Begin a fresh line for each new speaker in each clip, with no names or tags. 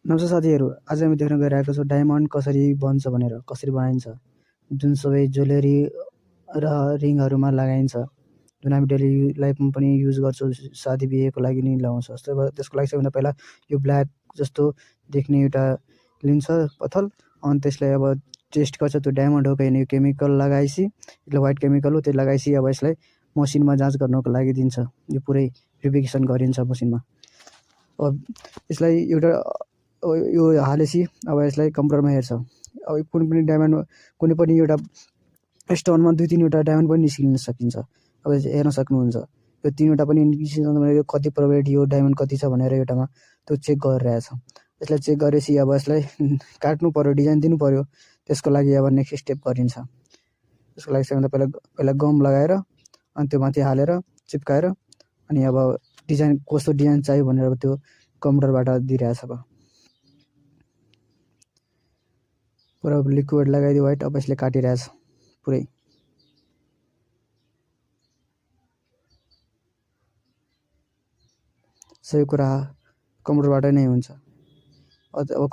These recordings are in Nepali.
नमस्ते साथीहरू, आज हामी देख्न गइरहेको छौँ डायमन्ड कसरी बन्छ भनेर, कसरी बनाइन्छ, जुन सबै ज्वेलरी र रिङहरूमा लगाइन्छ, जुन हामी डेली लाइफमा पनि युज गर्छौँ, शादी बिहेको लागि नि लगाउँछ। त्यसको लागि सबैभन्दा पहिला यो ब्ल्याक जस्तो देख्ने एउटा लिन्छ पत्थर, अनि त्यसलाई अब टेस्ट गर्छ त्यो डायमन्ड हो कि होइन। यो केमिकल लगाएपछि, यसलाई व्हाइट केमिकल हो, त्यो लगाएपछि अब यसलाई मसिनमा जाँच गर्नको लागि दिन्छ। यो पुरै भेरिफिकेसन गरिन्छ मसिनमा। अब यसलाई एउटा यो हालेपछि अब यसलाई कम्प्युटरमा हेर्छ। अब कुनै पनि डायमन्ड, कुनै पनि एउटा स्टोनमा 2-3वटा डायमन्ड पनि निस्किन सकिन्छ। अब हेर्न सक्नुहुन्छ यो 3वटा पनि निस्किन्छ भने यो कति प्रोबेबिलिटी हो, डायमन्ड कति छ भनेर एउटामा त्यो चेक गरिरहेछ। यसलाई चेक गरेपछि अब यसलाई काट्नु पर्यो, डिजाइन दिनु पर्यो। त्यसको लागि अब नेक्स्ट स्टेप गरिन्छ। त्यसको लागि सबैभन्दा पहिला गम लगाएर अनि त्यो माथि हालेर चिप्काएर अनि अब डिजाइन कस्तो डिजाइन चाहियो भनेर त्यो कम्प्युटरबाट दिइरहेछ। अब पुरा लिक्विड लगाइदियो व्हाइट। अब यसले काटिरहेछ पुरै। सबै कुरा कम्प्युटरबाट नै हुन्छ। अब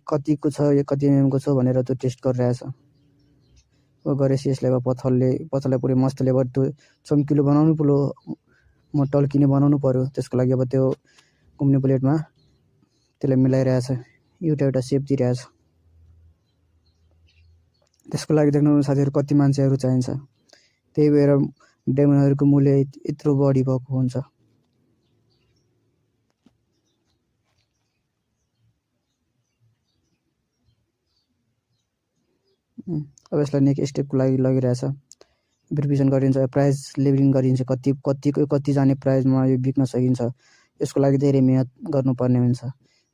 कतिको छ, यो कति एमएमको छ भनेर त्यो टेस्ट गरिरहेछ। अब गरेपछि यसलाई अब पत्थरलाई पुरै मस्तले अब त्यो चम्किलो बनाउनु पर्यो, टल्किने बनाउनु पर्यो। त्यसको लागि अब त्यो घुम्ने प्लेटमा त्यसलाई मिलाइरहेछ, एउटा सेप दिइरहेछ। त्यसको लागि देख्नु साथीहरू कति मान्छेहरू चाहिन्छ। त्यही भएर डायमन्डहरूको मूल्य यत्रो बढी भएको हुन्छ। अब यसलाई नेक्स्ट स्टेपको लागि लगिरहेछ, भेरिफिकेसन गरिन्छ, प्राइस लेबलिङ गरिन्छ, कति जाने प्राइसमा यो बिक्न सकिन्छ। यसको लागि धेरै मेहनत गर्नुपर्ने हुन्छ।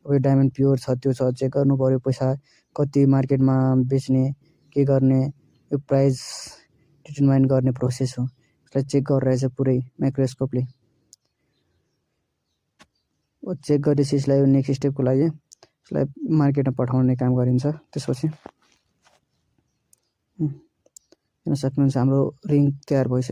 अब यो डायमन्ड प्योर छ त्यो छ चेक गर्नु पर्यो, पैसा कति मार्केटमा बेच्ने, के गर्ने, यो प्राइस डिटरमाइन गर्ने प्रोसेस हो। यसलाई चेक गरिरहेछ पुरै माइक्रोस्कोपले। चेक गरेपछि यसलाई नेक्स्ट स्टेपको लागि यसलाई मार्केटमा पठाउने काम गरिन्छ। त्यसपछि हेर्न सक्नुहुन्छ हाम्रो रिङ तयार भइसक्यो।